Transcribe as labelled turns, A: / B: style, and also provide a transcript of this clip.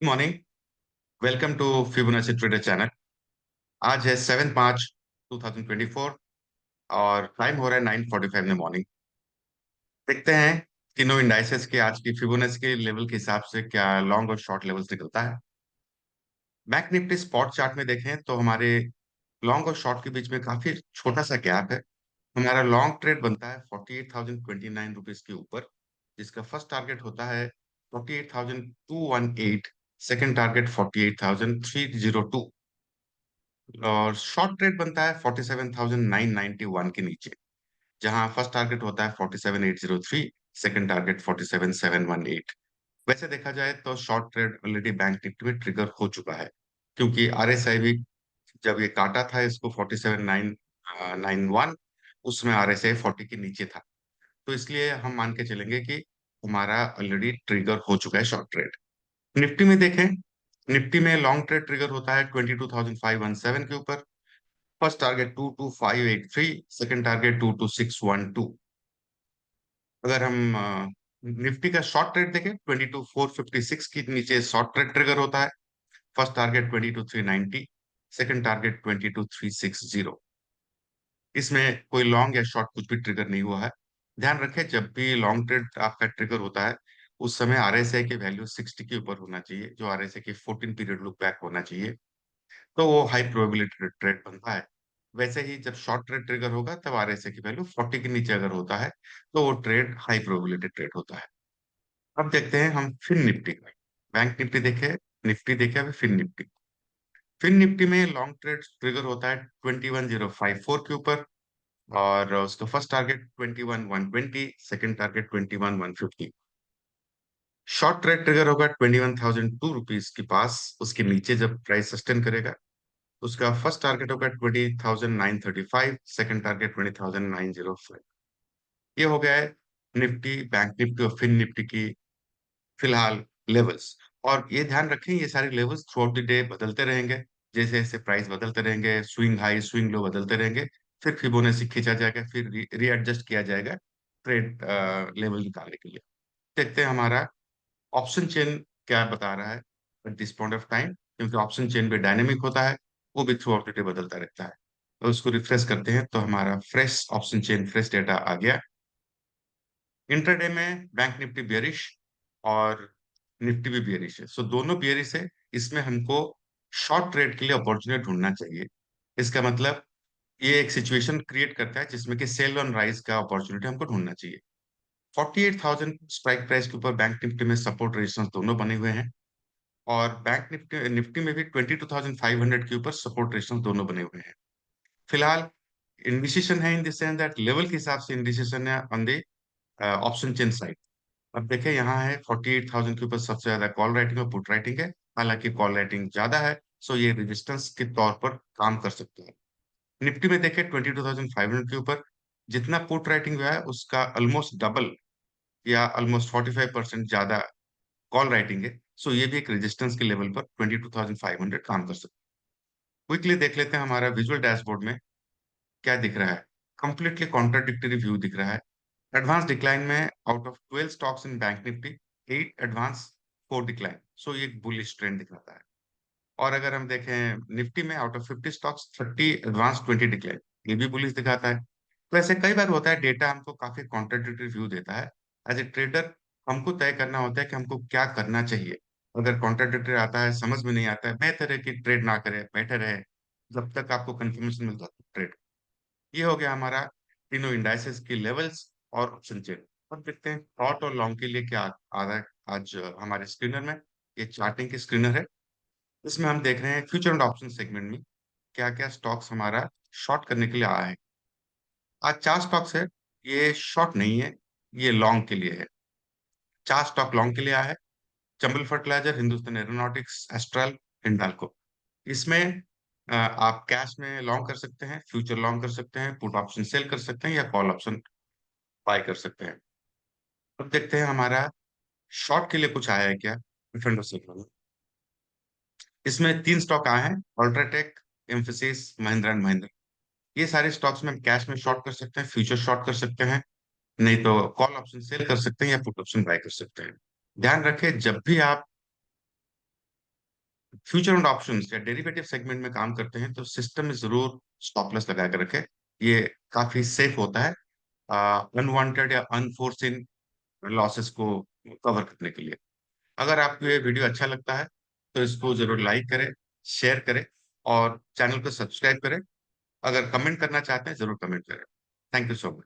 A: Good morning. Welcome to Fibonacci trader channel. आज है 7/5/2024 और टाइम हो रहा है 9:45 इन द मॉर्निंग। देखते हैं तीनों इंडाइसेस के आज की फिबोनाची के लेवल के हिसाब से क्या लॉन्ग और शॉर्ट लेवल्स निकलता है। बैंक निफ्टी स्पॉट चार्ट में देखें तो हमारे लॉन्ग और शॉर्ट के बीच में काफी छोटा सा गैप है। हमारा लॉन्ग ट्रेड बनता है 48,029 रुपीज के ऊपर, जिसका फर्स्ट टारगेट होता है 48,218। सेकेंड टारगेट 48,302 और शॉर्ट ट्रेड बनता है 47,991 के नीचे, जहां फर्स्ट टारगेट होता है 47,803। Second target 47,718। वैसे देखा जाए तो short trade already bank Nifty में ट्रिगर हो चुका है, क्योंकि आरएसआई भी जब ये काटा था इसको 47,991, उसमें आरएसआई 40 के नीचे था। तो इसलिए हम मान के चलेंगे कि हमारा ऑलरेडी ट्रिगर हो चुका है शॉर्ट ट्रेड। निफ्टी में देखें, निफ्टी में लॉन्ग ट्रेड ट्रिगर होता है 22,517 के ऊपर। First target 22,583, second target 22,612। अगर हम निफ्टी का शॉर्ट ट्रेड देखें 22,456 के नीचे शॉर्ट ट्रेड ट्रिगर होता है। First target 22,390, second target 22,360। इसमें कोई लॉन्ग या शॉर्ट कुछ भी ट्रिगर नहीं हुआ है। ध्यान रखें, जब भी लॉन्ग ट्रेड आपका ट्रिगर होता है उस समय आरएसआई की वैल्यू 60 के ऊपर होना चाहिए, जो आरएसआई की 14 पीरियड लुक बैक होना चाहिए। तो वो हाई प्रोबेबिलिटी ट्रेड बनता है। वैसे ही जब शॉर्ट ट्रेड ट्रिगर होगा तब आरएसए की वैल्यू 40 के नीचे अगर होता है तो वो ट्रेड हाई प्रोबेबिलिटी ट्रेड होता है। अब देखते हैं हम फिन निफ्टी का। बैंक निफ्टी देखे, निफ्टी देखे, अभी फिन निफ्टी। फिन निफ्टी में लॉन्ग ट्रेड ट्रिगर होता है 21,054 के ऊपर, और उसका first target 21,120, second target 21,150। Short trade trigger होगा 21,002 रुपीज के पास, उसके नीचे जब प्राइस सस्टेन करेगा। उसका फर्स्ट टारगेट होगा 20,935, सेकंड टारगेट 20,905। ये हो गया है निफ्टी, बैंक निफ्टी और फिन निफ्टी की फिलहाल लेवल्स। और ये ध्यान रखें, ये सारे levels through out the day बदलते रहेंगे। जैसे जैसे प्राइस बदलते रहेंगे, स्विंग हाई स्विंग लो बदलते रहेंगे। फिर फिबोनाची खींचा जाएगा, फिर रीएडजस्ट किया जाएगा ट्रेड लेवल निकालने के लिए। देखते हैं हमारा ऑप्शन चेन क्या बता रहा है at this point of time, क्योंकि ऑप्शन चेन भी डायनेमिक होता है, वो भी थ्रू आउट द डे बदलता रहता है। तो उसको रिफ्रेश करते हैं तो हमारा fresh option chain fresh data आ गया। इंट्राडे में बैंक निफ्टी बियरिश और निफ्टी भी बियरिश है, सो दोनों बियरिश है। इसमें हमको शॉर्ट ट्रेड के लिए अपॉर्चुनिटी ढूंढना चाहिए। इसका मतलब ये एक सिचुएशन क्रिएट करता है जिसमें कि सेल ऑन राइज का अपॉर्चुनिटी हमको ढूंढना चाहिए। 48,000 स्ट्राइक प्राइस के ऊपर बैंक निफ्टी में सपोर्ट रेजिस्टेंस दोनों बने हुए हैं, और बैंक निफ्टी निफ्टी में भी 22,500 के ऊपर सपोर्ट रेजिस्टेंस दोनों बने हुए हैं। फिलहाल इंडिसिशन है in the sense that level के हिसाब से इंडिसिशन है on the option chain side. अब देखें, यहाँ है 48,000 के ऊपर सबसे ज्यादा कॉल राइटिंग और पुट राइटिंग है। हालांकि कॉल राइटिंग ज्यादा है, सो ये रेजिस्टेंस के तौर पर काम कर सकते हैं। निफ्टी में देखें 22,500 के ऊपर जितना पुट राइटिंग हुआ है उसका ऑलमोस्ट डबल या ऑलमोस्ट 45% ज्यादा कॉल राइटिंग है। सो ये भी एक रेजिस्टेंस के लेवल पर 22,500 काम कर सकते हैं। क्विकली देख लेते हैं हमारा विजुअल डैशबोर्ड में क्या दिख रहा है। कंप्लीटली कॉन्ट्राडिक्टरी व्यू दिख रहा है। एडवांस डिक्लाइन में out of 12 stocks in bank Nifty, 8 advance, 4 decline. So ये एक बुलिश ट्रेंड दिखाता है। और अगर हम देखें निफ्टी में out of 50 stocks, 30 advance, 20 decline, ये भी बुलिश दिखाता है। तो ऐसे कई बार होता है डेटा हमको काफी कॉन्ट्राडिक्टरी व्यू देता है। एज ए ट्रेडर हमको तय करना होता है कि हमको क्या करना चाहिए। अगर कॉन्ट्राडिक्टरी आता है, समझ में नहीं आता है, बेहतर है कि ट्रेड ना करे, बेटर है जब तक आपको कंफर्मेशन मिलता है ट्रेड। ये हो गया हमारा तीनों इंडाइसेस की लेवल्स और ऑप्शन चेन। अब देखते हैं शॉर्ट और लॉन्ग के लिए क्या आ रहा है आज हमारे स्क्रीनर में। ये चार्टिंग की स्क्रीनर है। इसमें हम देख रहे हैं फ्यूचर एंड ऑप्शन सेगमेंट में क्या क्या स्टॉक्स हमारा शॉर्ट करने के लिए आया है। आज 4 स्टॉक्स है। ये शॉर्ट नहीं है, ये लॉन्ग के लिए है। 4 स्टॉक लॉन्ग के लिए आया है। Chambal fertiliser, Hindustan aeronautics, Astral, Hindalco. इसमें आप कैश में लॉन्ग कर सकते हैं, फ्यूचर लॉन्ग कर सकते हैं, पुट ऑप्शन सेल कर सकते हैं, या कॉल ऑप्शन बाय कर सकते हैं। अब देखते हैं हमारा शॉर्ट के लिए कुछ आया है क्या डिफरेंट सेगमेंट में। इसमें 3 स्टॉक आए हैं, UltraTech, emphasis, Mahindra and Mahindra. ये सारे स्टॉक्स में हम कैश में शॉर्ट कर सकते हैं, फ्यूचर शॉर्ट कर सकते हैं, नहीं तो कॉल ऑप्शन सेल कर सकते हैं या पुट ऑप्शन बाय कर सकते हैं। ध्यान रखें, जब भी आप फ्यूचर एंड ऑप्शंस या डेरिवेटिव सेगमेंट में काम करते हैं तो सिस्टम में जरूर स्टॉप लॉस लगा कर रखें। ये काफी सेफ होता है अनवांटेड या अनफोर्सिन लॉसेस को कवर करने के लिए। अगर आपको ये वीडियो अच्छा लगता है तो इसको जरूर लाइक करें, शेयर करें और चैनल को सब्सक्राइब करें। अगर कमेंट करना चाहते हैं जरूर कमेंट करें। Thank you so much.